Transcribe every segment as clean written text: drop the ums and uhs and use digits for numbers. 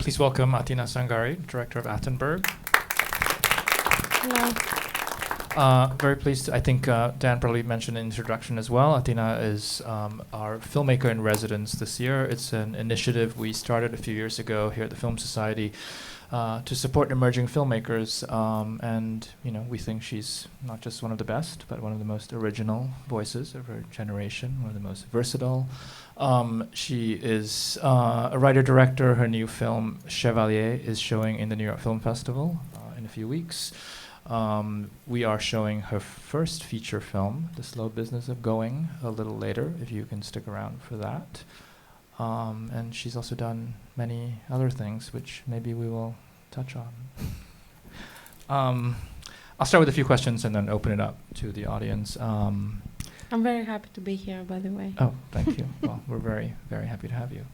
Please welcome Athina Tsangari, director of Attenberg. Hello. Very pleased. I think Dan probably mentioned in the introduction as well. Athina is our filmmaker in residence this year. It's an initiative we started a few years ago here at the Film Society to support emerging filmmakers. And we think she's not just one of the best, but one of the most original voices of her generation, one of the most versatile. She is a writer-director. Her new film, Chevalier, is showing in the New York Film Festival in a few weeks. We are showing her first feature film, The Slow Business of Going, a little later, if you can stick around for that. And she's also done many other things, which maybe we will touch on. I'll start with a few questions and then open it up to the audience. I'm very happy to be here, by the way. Oh, thank you. Well, we're very, very happy to have you.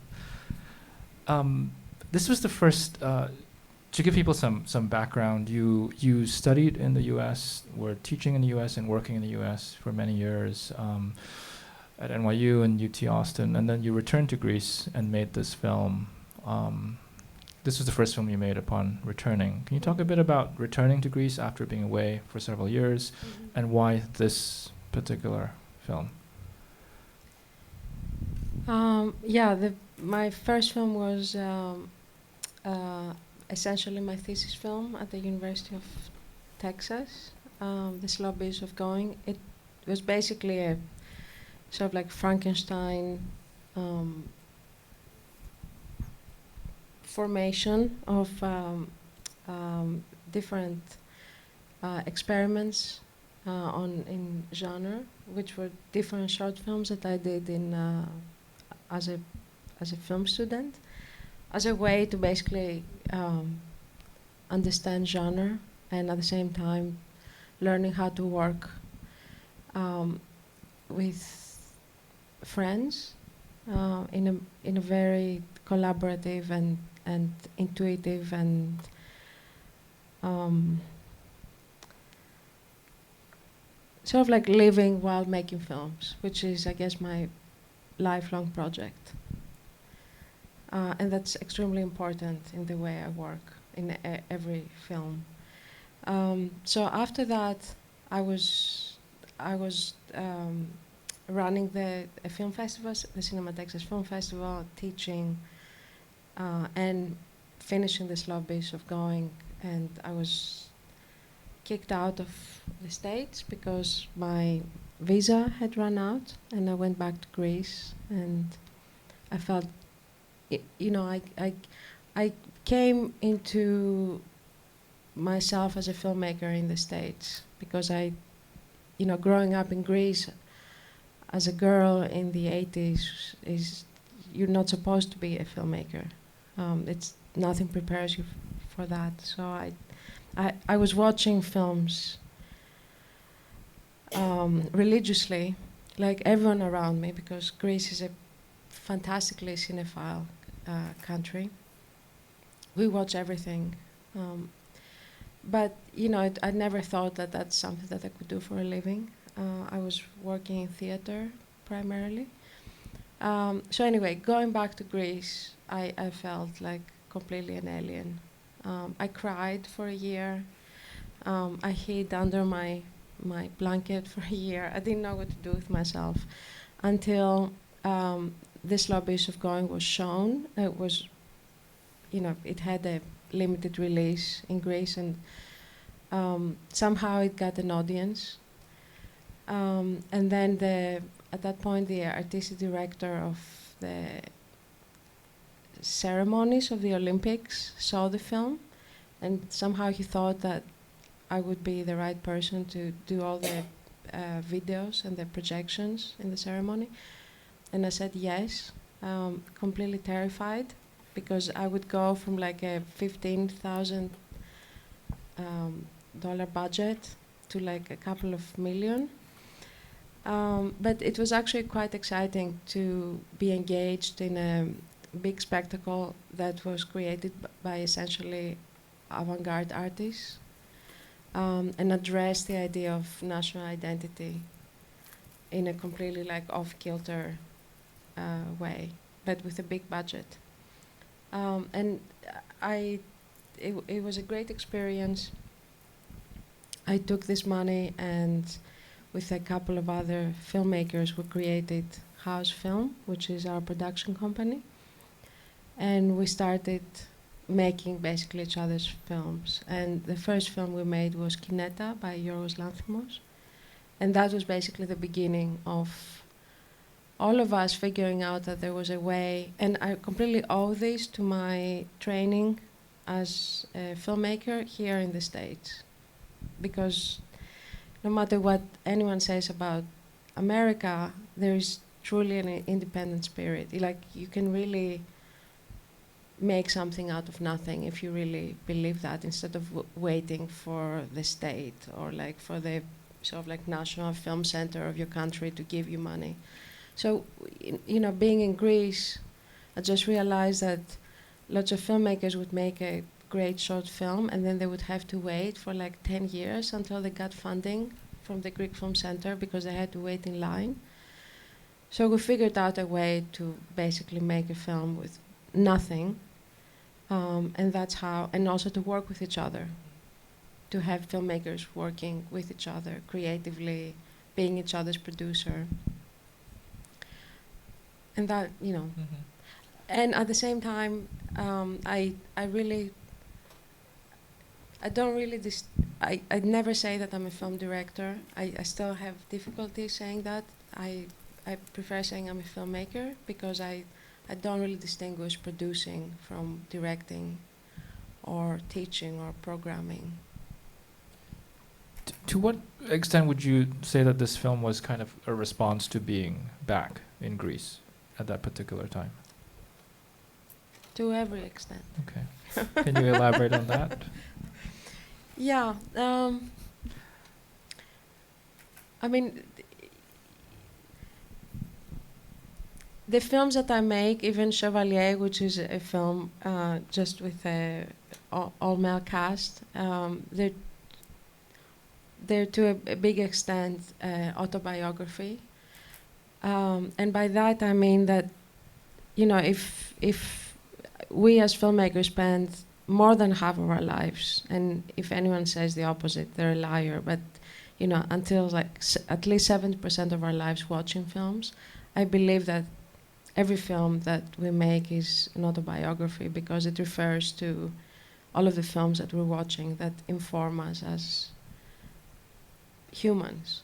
This was the first... to give people some background, you studied in the U.S., were teaching in the U.S. and working in the U.S. for many years at NYU and UT Austin, and then you returned to Greece and made this film. This was the first film you made upon returning. Can you talk a bit about returning to Greece after being away for several years, and why this particular film? My first film was essentially my thesis film at the University of Texas, The Slow Business of Going. It was basically a sort of like Frankenstein formation of different experiments in genre, which were different short films that I did in as a film student, as a way to basically understand genre and at the same time learning how to work with friends in a very collaborative and intuitive and sort of like living while making films, which is, I guess, my lifelong project. And that's extremely important in the way I work in every film. So after that, I was running the film festivals, the Cinema Texas Film Festival, teaching and finishing The Slow Business of Going. And I was kicked out of the States because my visa had run out, and I went back to Greece, and I felt, I came into myself as a filmmaker in the States because growing up in Greece as a girl in the 80s you're not supposed to be a filmmaker. It's nothing prepares you for that. So I was watching films religiously, like everyone around me, because Greece is a fantastically cinephile country. We watch everything. But, I never thought that that's something that I could do for a living. I was working in theater primarily. So anyway, going back to Greece, I felt like completely an alien. I cried for a year. I hid under my blanket for a year. I didn't know what to do with myself until This Slow Business of Going was shown. It was, it had a limited release in Greece, and somehow it got an audience. And then at that point, the artistic director of the ceremonies of the Olympics saw the film, and somehow he thought that I would be the right person to do all the videos and the projections in the ceremony. And I said yes, completely terrified, because I would go from like a $15,000 budget to like a couple of million. But it was actually quite exciting to be engaged in a big spectacle that was created by essentially avant-garde artists, and address the idea of national identity in a completely like off-kilter way, but with a big budget. And it was a great experience. I took this money and with a couple of other filmmakers we created House Film, which is our production company. And we started making basically each other's films. And the first film we made was Kineta by Yorgos Lanthimos. And that was basically the beginning of all of us figuring out that there was a way, and I completely owe this to my training as a filmmaker here in the States. Because no matter what anyone says about America, there is truly an independent spirit. Like, you can really make something out of nothing if you really believe that, instead of waiting for the state or like for the sort of like national film center of your country to give you money. So, you know, being in Greece, I just realized that lots of filmmakers would make a great short film and then they would have to wait for like 10 years until they got funding from the Greek Film Center because they had to wait in line. So we figured out a way to basically make a film with nothing, and that's how, and also to work with each other, to have filmmakers working with each other creatively, being each other's producer. And that, you know, and at the same time, I'd never say that I'm a film director. I still have difficulty saying that. I prefer saying I'm a filmmaker because I don't really distinguish producing from directing or teaching or programming. To what extent would you say that this film was kind of a response to being back in Greece at that particular time? To every extent. Okay. Can you elaborate on that? Yeah. I mean, the films that I make, even Chevalier, which is a film just with a all-male cast, they're to a big extent autobiography. And by that I mean that, you know, if we as filmmakers spend more than half of our lives, and if anyone says the opposite, they're a liar, but, you know, until like at least 70% of our lives watching films, I believe that every film that we make is an autobiography because it refers to all of the films that we're watching that inform us as humans.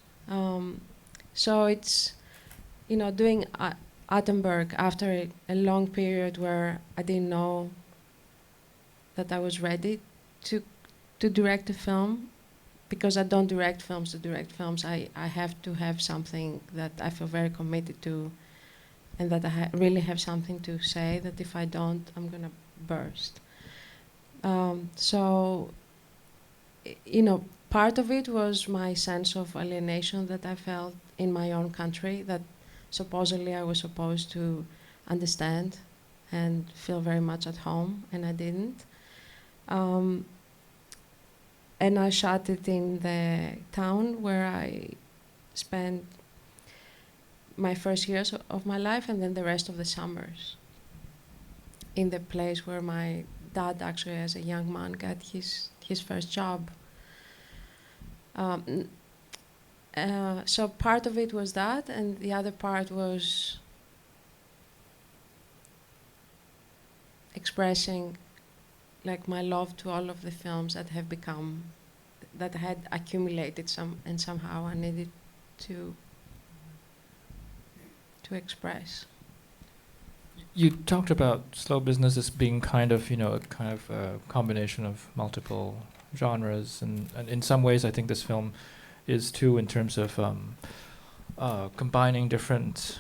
So it's, you know, doing Attenberg after a long period where I didn't know that I was ready to direct a film, because I don't direct films to direct films. I have to have something that I feel very committed to, and that I really have something to say, that if I don't, I'm gonna burst. So, you know, part of it was my sense of alienation that I felt in my own country, that supposedly I was supposed to understand and feel very much at home, and I didn't. And I shot it in the town where I spent my first years of my life, and then the rest of the summers in the place where my dad actually as a young man got his first job. So part of it was that, and the other part was expressing like my love to all of the films that have become, that had accumulated somehow I needed to express. You talked about slow business as being kind of, you know, a combination of multiple genres, and in some ways I think this film is too, in terms of combining different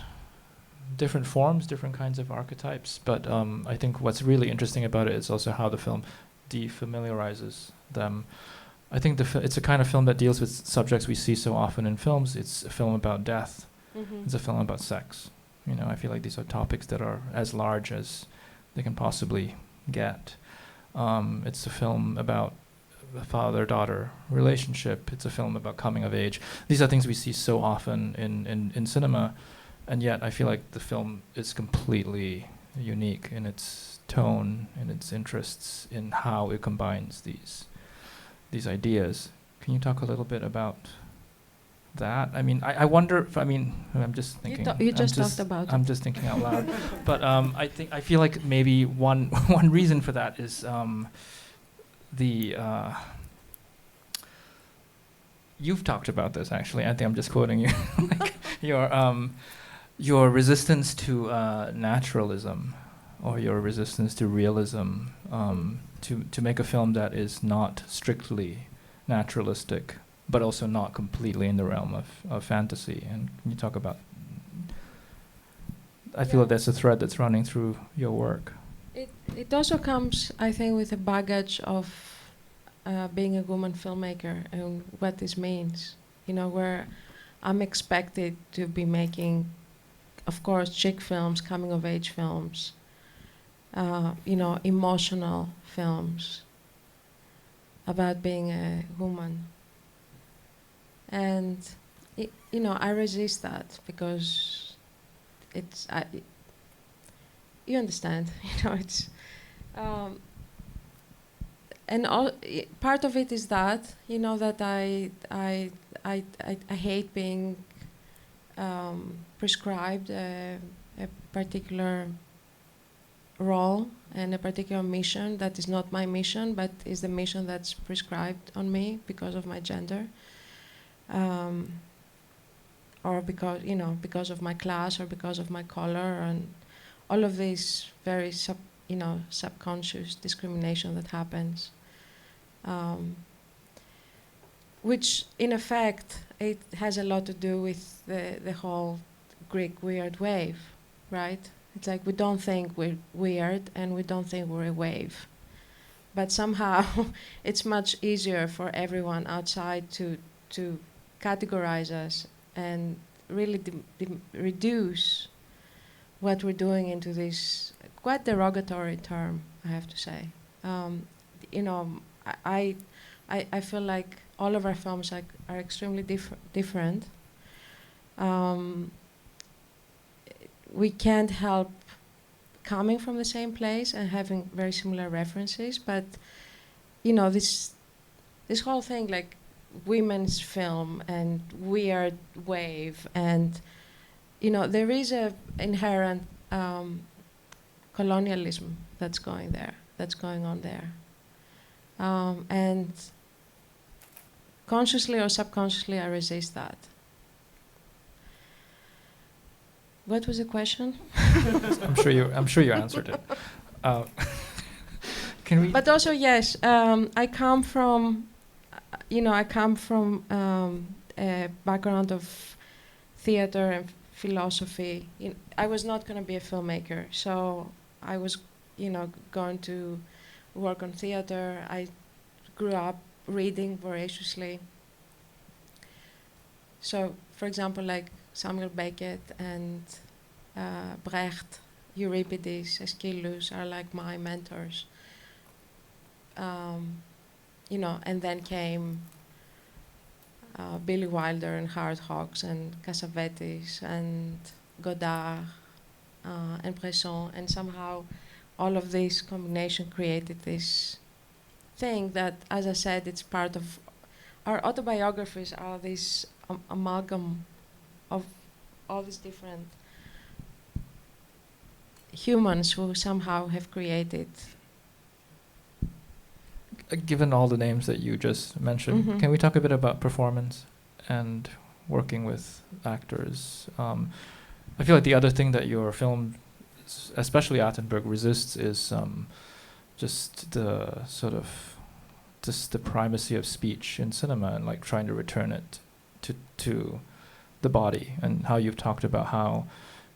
forms, different kinds of archetypes. But I think what's really interesting about it is also how the film defamiliarizes them. I think it's a kind of film that deals with subjects we see so often in films. It's a film about death. Mm-hmm. It's a film about sex. You know, I feel like these are topics that are as large as they can possibly get. It's a film about a father-daughter relationship. It's a film about coming of age. These are things we see so often in cinema, and yet I feel like the film is completely unique in its tone, in its interests, in how it combines these ideas. Can you talk a little bit about that? I mean, I wonder if, I mean, I'm just thinking. You just talked about I'm it. just thinking out loud. But I feel like maybe one reason for that is the you've talked about this actually. I think I'm just quoting you. Like your resistance to naturalism, or your resistance to realism, to make a film that is not strictly naturalistic, but also not completely in the realm of fantasy. And can you talk about? I feel like that's a thread that's running through your work. It also comes, I think, with a baggage of being a woman filmmaker and what this means. You know, where I'm expected to be making, of course, chick films, coming of age films, you know, emotional films about being a woman. And, you know, I resist that because it's, you understand, you know, it's, and part of it is that, you know, that I hate being prescribed a particular role and a particular mission that is not my mission, but is the mission that's prescribed on me because of my gender, or because, you know, because of my class or because of my color, and all of this very subconscious discrimination that happens, which in effect it has a lot to do with the whole Greek weird wave, right? It's like we don't think we're weird and we don't think we're a wave. But somehow it's much easier for everyone outside to categorize us and really reduce what we're doing into this quite derogatory term, I have to say. You know, I feel like all of our films are extremely different. We can't help coming from the same place and having very similar references, but you know, this whole thing, like women's film and weird wave, and you know, there is a inherent colonialism that's going on there, and consciously or subconsciously I resist that. What was the question? I'm sure you answered it. Can we? But also, yes, I come from a background of theater and philosophy. I was not going to be a filmmaker, so I was, you know, going to work on theater. I grew up reading voraciously. So, for example, like Samuel Beckett and Brecht, Euripides, Aeschylus are like my mentors. You know, and then came Billy Wilder and Howard Hawks and Cassavetes and Godard and Bresson, and somehow all of this combination created this thing that, as I said, it's part of our autobiographies are this amalgam of all these different humans who somehow have created. Given all the names that you just mentioned, can we talk a bit about performance and working with actors? I feel like the other thing that your film, especially Attenberg, resists is just the sort of the primacy of speech in cinema, and like trying to return it to the body, and how you've talked about how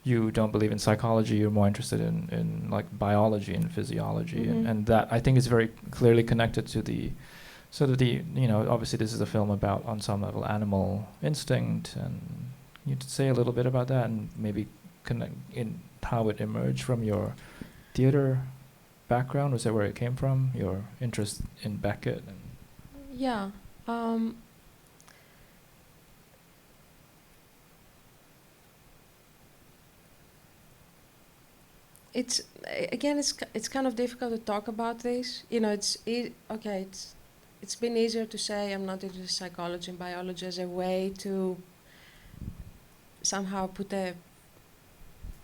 you don't believe in psychology, you're more interested in like biology and physiology, and that I think is very clearly connected to the sort of the, you know, obviously this is a film about, on some level, animal instinct, and you'd say a little bit about that and maybe connect in how it emerged from your theater background. Was that where it came from, your interest in Beckett? And yeah. it's again, it's kind of difficult to talk about this. You know, okay. It's been easier to say I'm not into psychology and biology as a way to somehow put a.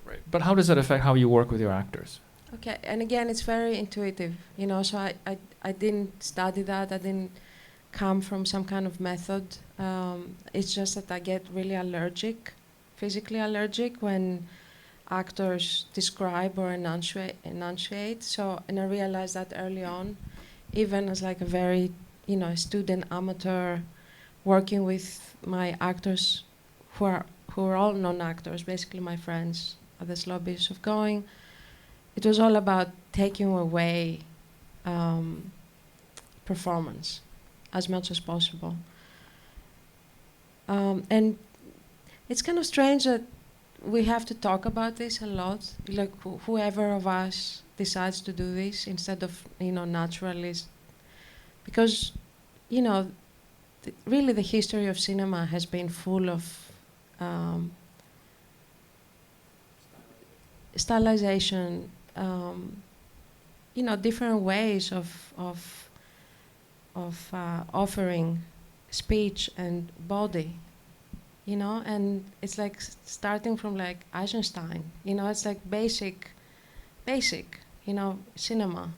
Right. But how does that affect how you work with your actors? Okay, and again, it's very intuitive. You know, so I didn't study that. I didn't come from some kind of method. It's just that I get really allergic, physically allergic, when actors describe or enunciate. So, and I realized that early on, even as like a very, you know, student amateur, working with my actors, who are all non-actors, basically my friends at the Slow Beach of Going. It was all about taking away performance as much as possible. And it's kind of strange that we have to talk about this a lot. Like whoever of us decides to do this instead of, you know, naturalist. Because, you know, really the history of cinema has been full of stylization, you know, different ways of offering speech and body, you know, and it's like starting from like Eisenstein, you know, it's like basic, you know, cinema.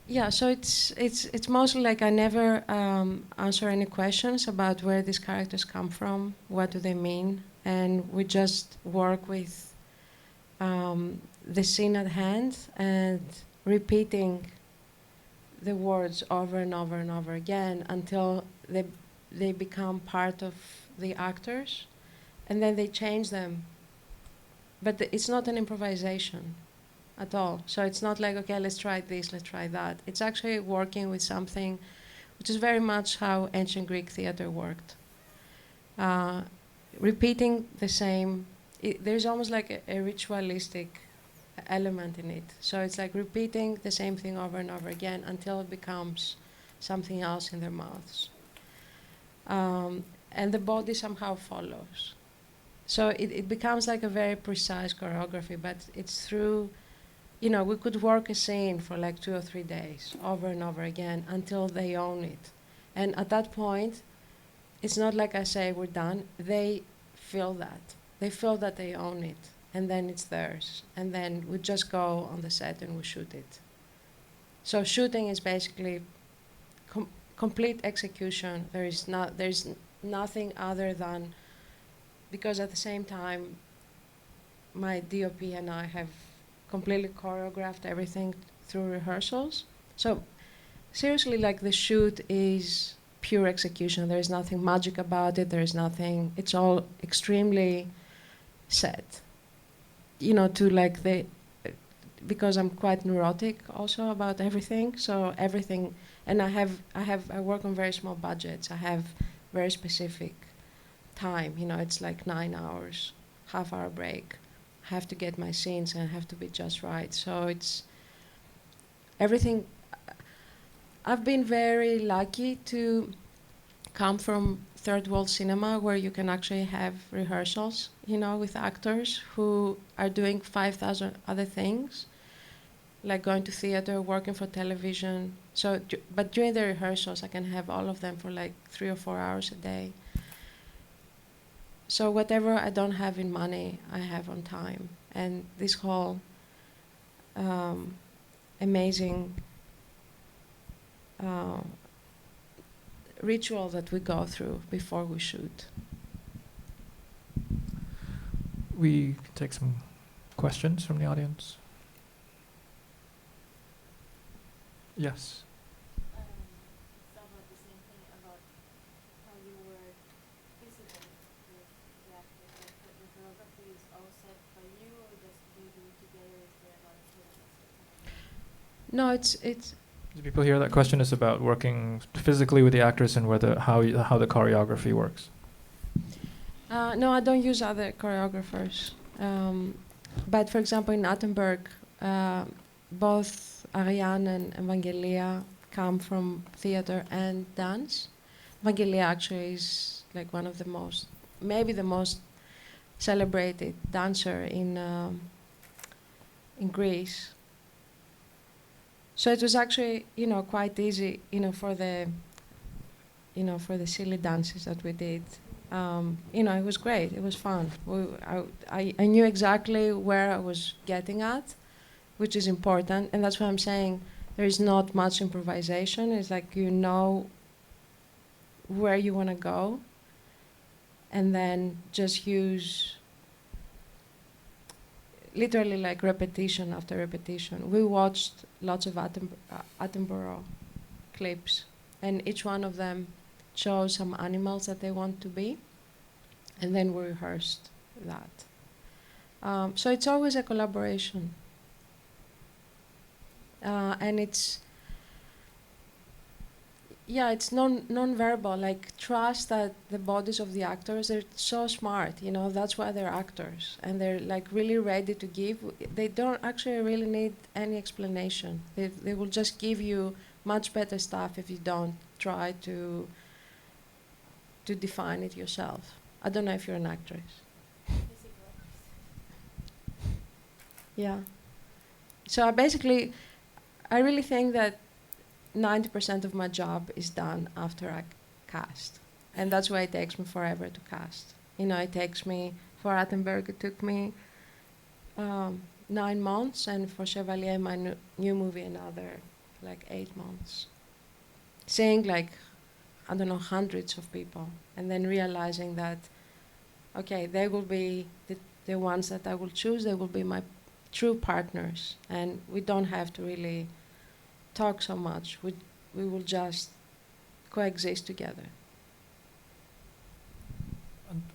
Yeah, so it's mostly like I never answer any questions about where these characters come from, what do they mean, and we just work with the scene at hand and repeating the words over and over and over again until they become part of the actors, and then they change them. But it's not an improvisation at all. So it's not like, okay, let's try this, let's try that. It's actually working with something which is very much how ancient Greek theater worked. Repeating the same, there's almost like a ritualistic element in it. So it's like repeating the same thing over and over again until it becomes something else in their mouths. And the body somehow follows. So it becomes like a very precise choreography, but it's through, you know, we could work a scene for like 2 or 3 days over and over again until they own it. And at that point, it's not like I say we're done. They feel that. They feel that they own it. And then it's theirs. And then we just go on the set and we shoot it. So shooting is basically complete execution. There's nothing other than, because at the same time, my DOP and I have completely choreographed everything through rehearsals. So seriously, like the shoot is pure execution. There is nothing magic about it. There is nothing, it's all extremely set. You know, to like because I'm quite neurotic also about everything. So everything, and I work on very small budgets. I have very specific time. You know, it's like 9 hours, half-hour break. I have to get my scenes and I have to be just right. So it's everything. I've been very lucky to come from third world cinema where you can actually have rehearsals, you know, with actors who are doing 5,000 other things, like going to theater, working for television. So, but during the rehearsals, I can have all of them for like 3 or 4 hours a day. So whatever I don't have in money, I have on time. And this whole amazing ritual that we go through before we shoot. We can take some questions from the audience. Yes. Somewhat the same thing about how you work physically with the actors. Like the choreography is all set by you, or just do you do it together? Is there a lot of movements? No, it's. Do people hear that question is about working physically with the actors and whether how the choreography works? No, I don't use other choreographers. But for example, in Attenberg, both Ariane and Evangelia come from theater and dance. Evangelia actually is like one of the most, maybe the most celebrated dancer in Greece. So it was actually, quite easy, for the silly dances that we did. It was great. It was fun. I knew exactly where I was getting at, which is important, and that's why I'm saying there is not much improvisation. It's like you know where you want to go, and then just use literally like repetition after repetition. We watched lots of Attenberg clips, and each one of them chose some animals that they want to be, and then we rehearsed that. So it's always a collaboration. And it's non-verbal, like trust that the bodies of the actors, they're so smart, that's why they're actors. And they're like really ready to give. They don't actually really need any explanation. They will just give you much better stuff if you don't try to define it yourself. I don't know if you're an actress. Yeah. So I really think that 90% of my job is done after I cast. And that's why it takes me forever to cast. It takes me, for Attenberg, it took me 9 months, and for Chevalier, my new movie, another 8 months. Seeing hundreds of people, and then realizing that, okay, they will be the ones that I will choose, they will be my true partners, and we don't have to really talk so much. We will just coexist together.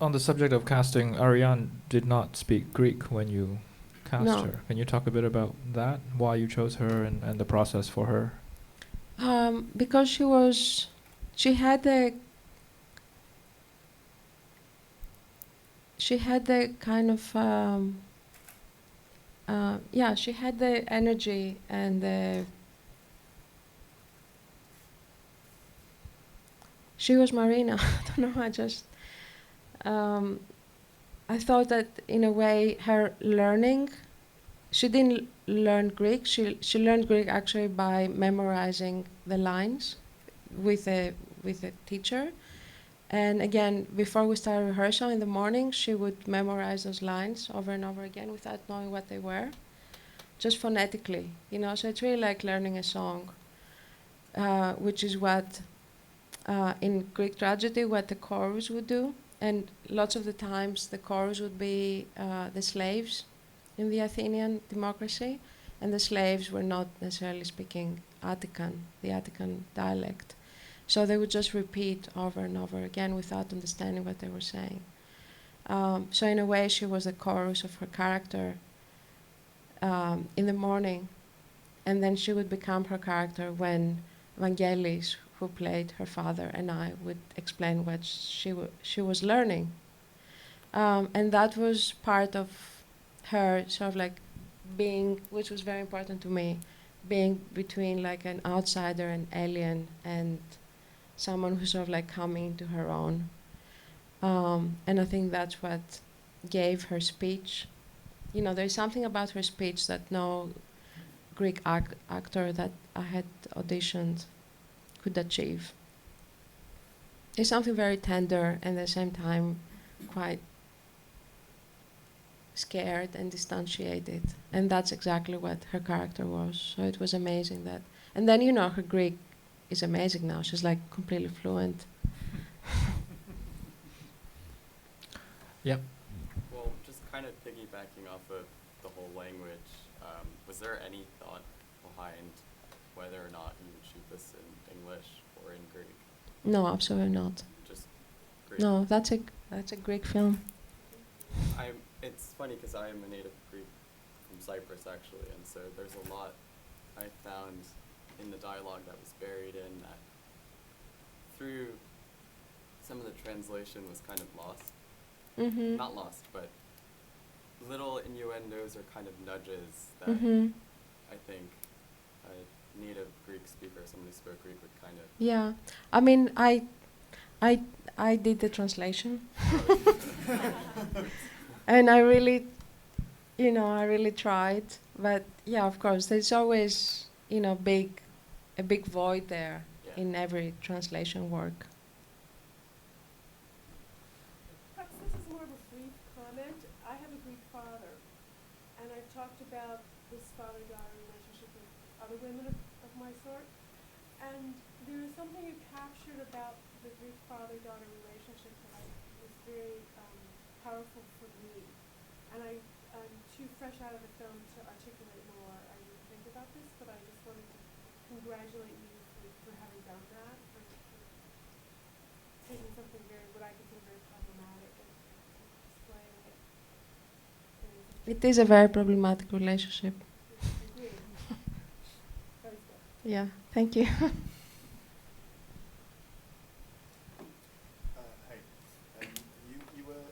On the subject of casting, Ariane did not speak Greek when you cast her. Can you talk a bit about that? Why you chose her and the process for her? Because she had the kind of she had the energy and she was Marina. I don't know. I thought that in a way her learning, she didn't learn Greek. She learned Greek actually by memorizing the lines with a teacher. And again, before we started rehearsal in the morning, she would memorize those lines over and over again without knowing what they were, just phonetically, So it's really like learning a song, which is what in Greek tragedy, what the chorus would do. And lots of the times the chorus would be the slaves in the Athenian democracy, and the slaves were not necessarily speaking Attican, the Attican dialect. So they would just repeat over and over again without understanding what they were saying. So in a way, she was the chorus of her character in the morning, and then she would become her character when Vangelis, who played her father, and I would explain what she was learning. And that was part of her sort of being, which was very important to me, being between an outsider, an alien, and someone who's sort of coming into her own. And I think that's what gave her speech. There's something about her speech that no Greek actor that I had auditioned could achieve. It's something very tender and at the same time quite scared and distantiated. And that's exactly what her character was. So it was amazing that. And then, her Greek is amazing now. She's completely fluent. Yep. Well, just kind of piggybacking off of the whole language, was there any thought behind whether or not you would shoot this in English or in Greek? No, absolutely not. Just Greek? No, that's a Greek film. It's funny because I am a native Greek from Cyprus, actually, and so there's a lot I found in the dialogue that was buried in that through some of the translation was kind of lost. Mm-hmm. Not lost, but little innuendos or kind of nudges that Mm-hmm. I think a native Greek speaker, someone who spoke Greek, would kind of... Yeah. I mean, I did the translation. And I really, I really tried. But yeah, of course, there's always, a big void there Yeah. in every translation work. Perhaps this is more of a brief comment. I have a Greek father, and I've talked about this father-daughter relationship with other women of my sort. And there is something you captured about the Greek father-daughter relationship that was very powerful for me. And I'm too fresh out of the film to articulate more. I didn't think about this, but I just wanted to congratulate you for having done that, for taking something what I consider very problematic and displaying it. It is a very problematic relationship. Agreed. Very good. Yeah, thank you. Hey, you were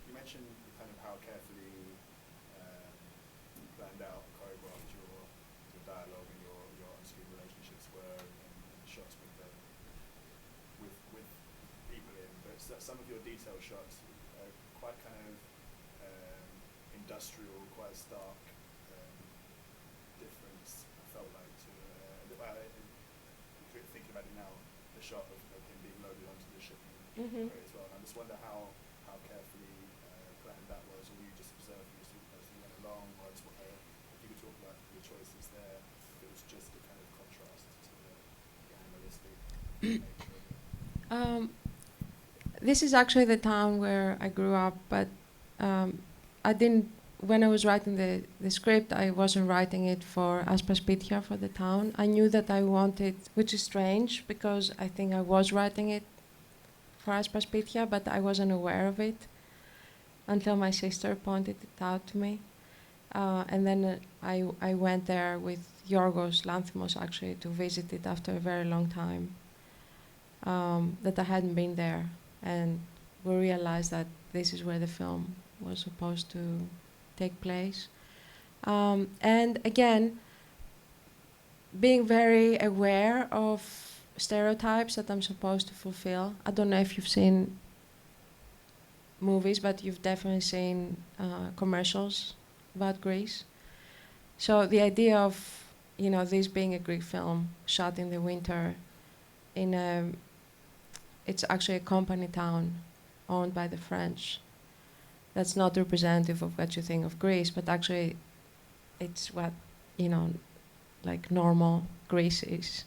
you mentioned kind of how carefully you planned out, choreographed your dialogue and your on-screen relationships were in the shots with people in, but some of your detail shots are quite kind of industrial, quite stark difference. I felt like thinking about it now, the shot of him being loaded onto the ship as well. And I just wonder how carefully planned that was, or were you just observing as you went along, or if you could talk about your choices there, if it was just a kind of contrast to the animalistic nature of it. This is actually the town where I grew up, but I didn't. When I was writing the script, I wasn't writing it for Aspaspitia, for the town. I knew that I wanted, which is strange because I think I was writing it for Aspaspitia, but I wasn't aware of it until my sister pointed it out to me. And then I went there with Yorgos Lanthimos actually to visit it after a very long time, that I hadn't been there. And we realized that this is where the film was supposed to take place. And again, being very aware of stereotypes that I'm supposed to fulfill. I don't know if you've seen movies, but you've definitely seen commercials about Greece. So the idea of, this being a Greek film shot in the winter it's actually a company town owned by the French. That's not representative of what you think of Greece, but actually it's what, like normal Greece is.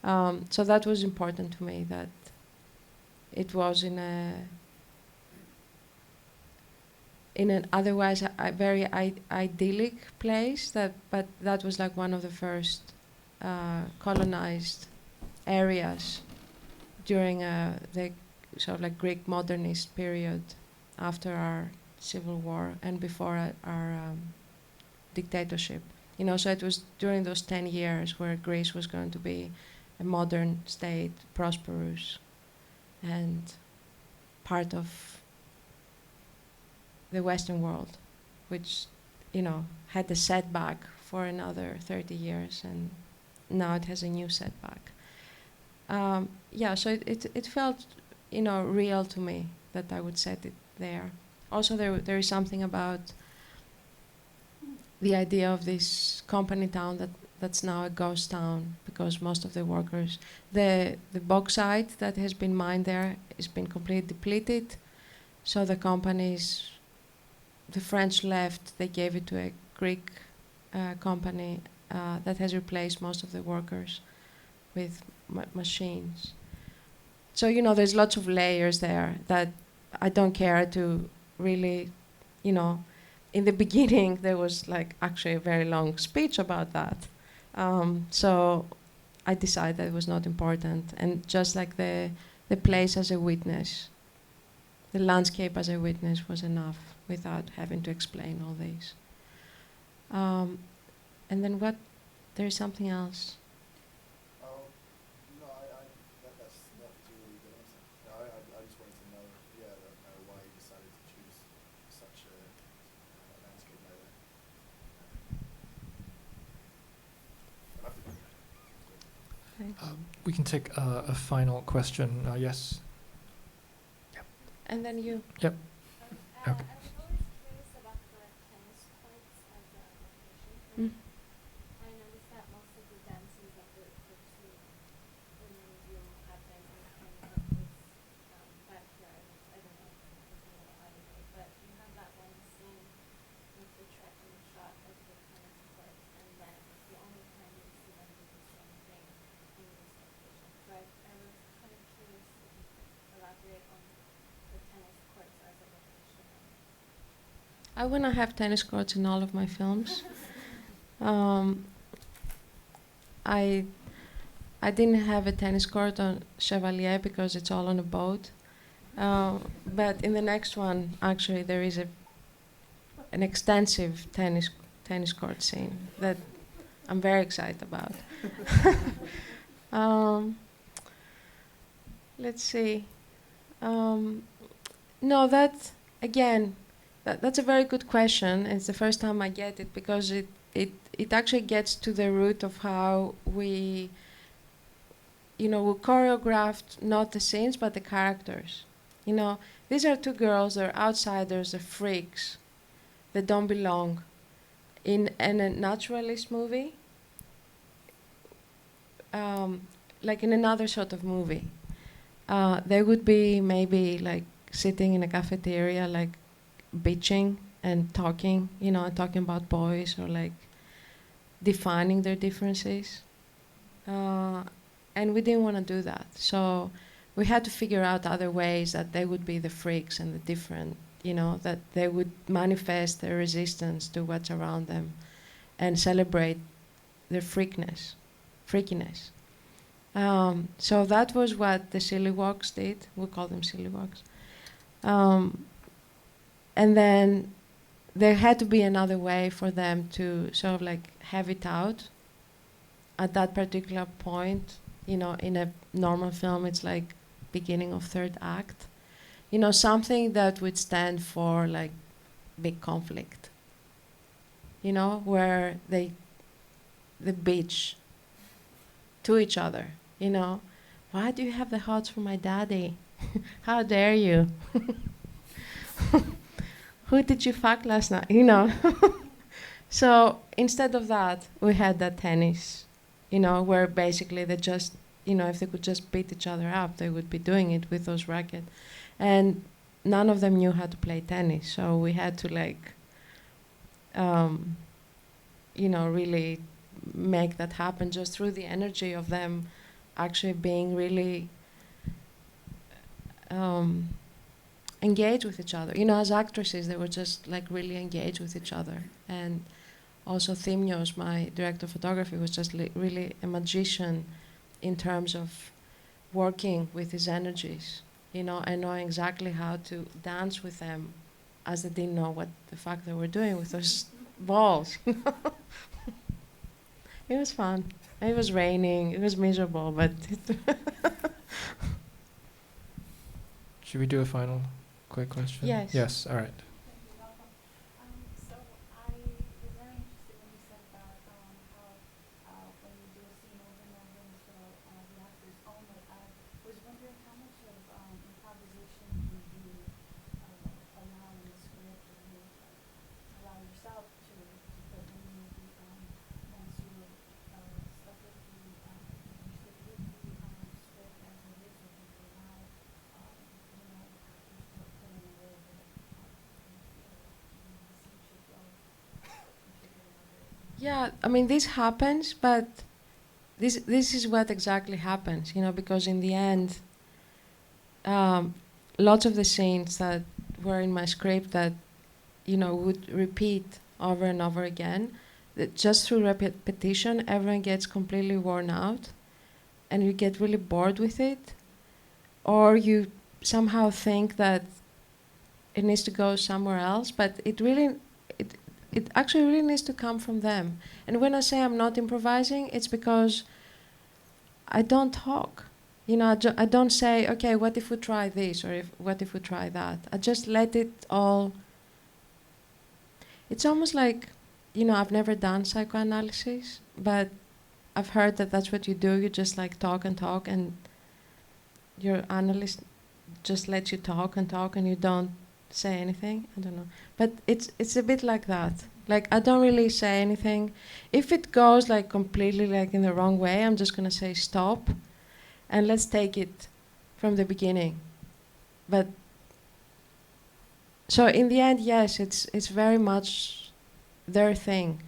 So that was important to me, that it was in an otherwise very idyllic place, but that was like one of the first colonized areas during the sort of like Greek modernist period after our civil war and before our dictatorship. So it was during those 10 years where Greece was going to be a modern state, prosperous, and part of the Western world, which, had a setback for another 30 years, and now it has a new setback. So it felt, real to me that I would set it there. Also, there is something about the idea of this company town that's now a ghost town, because most of the workers, the bauxite that has been mined there has been completely depleted. So the companies, the French left, they gave it to a Greek company that has replaced most of the workers with machines. So, there's lots of layers there that I don't care to really, in the beginning there was like actually a very long speech about that. So I decided that it was not important, and just like the place as a witness, the landscape as a witness was enough without having to explain all these. And then there's something else. No, that's a really good answer. No, I just wanted to know, why you decided to choose such a landscape like that. I'll have to do that. We can take a final question. Yes. And then you. Yep. Okay. I was always curious about the tennis courts as a location. Mm. I noticed that most of the dances that the two women will happen in kind of this backyard. I don't know if it's a little out of it, but you have that one scene with the tracking shot of the tennis courts, and then it's the only time you see them do the same thing in this location. So I was kind of curious if you could elaborate on the tennis courts as a location. I want to have tennis courts in all of my films. um, I didn't have a tennis court on Chevalier because it's all on a boat. But in the next one, actually, there is an extensive tennis court scene that I'm very excited about. Let's see. No, that again, that's a very good question. It's the first time I get it because it actually gets to the root of how we choreographed not the scenes but the characters. These are two girls, they're outsiders, they're freaks, they don't belong. In a naturalist movie, like in another sort of movie, they would be maybe like sitting in a cafeteria, like bitching and talking, talking about boys or like defining their differences. And we didn't want to do that. So we had to figure out other ways that they would be the freaks and the different, that they would manifest their resistance to what's around them and celebrate their freakiness. So that was what the silly walks did. We call them silly walks. And then there had to be another way for them to sort of like have it out at that particular point. In a normal film, it's like beginning of third act. Something that would stand for like big conflict. Where they bitch to each other. Why do you have the hots for my daddy? How dare you? Who did you fuck last night? So instead of that, we had that tennis, where basically they just, if they could just beat each other up, they would be doing it with those rackets. And none of them knew how to play tennis, so we had to like, really make that happen just through the energy of them actually being really engaged with each other. As actresses, they were just like really engaged with each other. And also Thimios, my director of photography, was just really a magician in terms of working with his energies, and knowing exactly how to dance with them as they didn't know what the fuck they were doing with those balls. It was fun. It was raining. It was miserable, but Should we do a final quick question? Yes. Yes, all right. So I was very interested when you said about how when you do a scene over and over and so the actors own it. I was wondering how much of improvisation do you allow in the script, or you allow yourself to put in the movie once you're stuck with the script as it is, or do you allow actors to put in a little bit yeah, I mean, this happens, but this is what exactly happens, because in the end, lots of the scenes that were in my script that, would repeat over and over again, that just through repetition, everyone gets completely worn out, and you get really bored with it, or you somehow think that it needs to go somewhere else, but it actually really needs to come from them. And when I say I'm not improvising, it's because I don't talk. I don't say, okay, what if we try this, or what if we try that? I just let it all. It's almost like, I've never done psychoanalysis, but I've heard that that's what you do. You just like talk, and your analyst just lets you talk, and you don't say anything. I don't know, but it's a bit like that. Like I don't really say anything. If it goes like completely like in the wrong way, I'm just gonna say stop, and let's take it from the beginning. But so in the end, yes, it's very much their thing,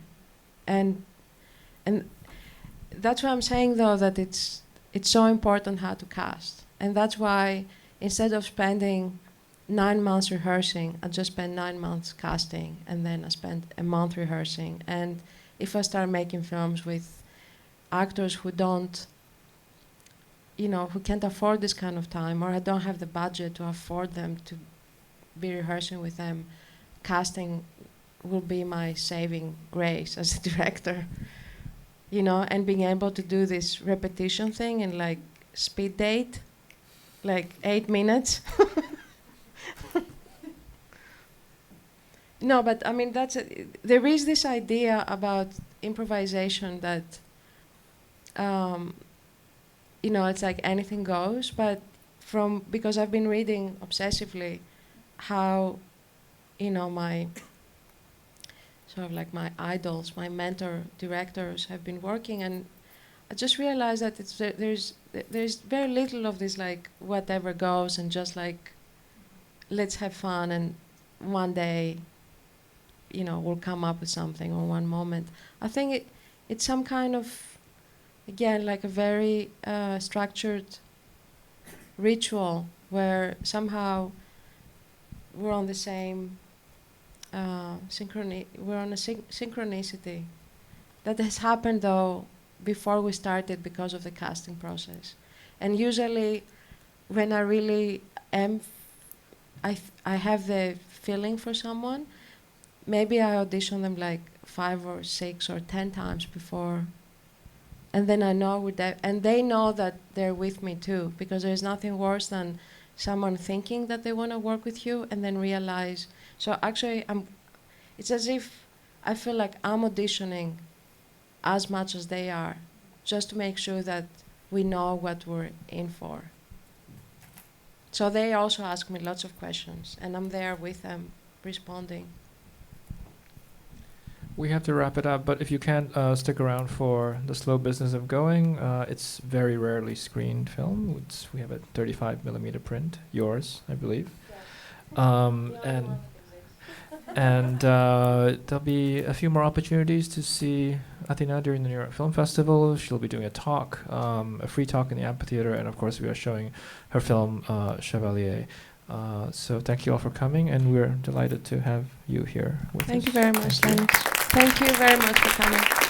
and that's why I'm saying though that it's so important how to cast, and that's why instead of spending 9 months rehearsing, I just spent 9 months casting, and then I spent a month rehearsing. And if I start making films with actors who don't, who can't afford this kind of time, or I don't have the budget to afford them to be rehearsing with them, casting will be my saving grace as a director. And being able to do this repetition thing in like speed date, like 8 minutes. No, but I mean there is this idea about improvisation that it's like anything goes, but because I've been reading obsessively how my sort of like my idols, my mentor directors have been working, and I just realized that there's very little of this like whatever goes and just like let's have fun and one day we'll come up with something or one moment. I think it's some kind of, again, like a very structured ritual where somehow we're on the same we're on a synchronicity that has happened though before we started because of the casting process. And usually when I really am I have the feeling for someone, maybe I audition them like 5 or 6 or 10 times before, and then I know and they know that they're with me too, because there's nothing worse than someone thinking that they want to work with you and then realize. So actually, it's as if I feel like I'm auditioning as much as they are, just to make sure that we know what we're in for. So they also ask me lots of questions, and I'm there with them, responding. We have to wrap it up, but if you can't stick around for The Slow Business of Going, it's very rarely screened film. We have a 35mm print, yours, I believe. And there'll be a few more opportunities to see Athina during the New York Film Festival. She'll be doing a talk, a free talk in the amphitheater, and of course we are showing her film Chevalier. So thank you all for coming, and we're delighted to have you here with us. Thank you very much, Lennox. Thank you very much for coming.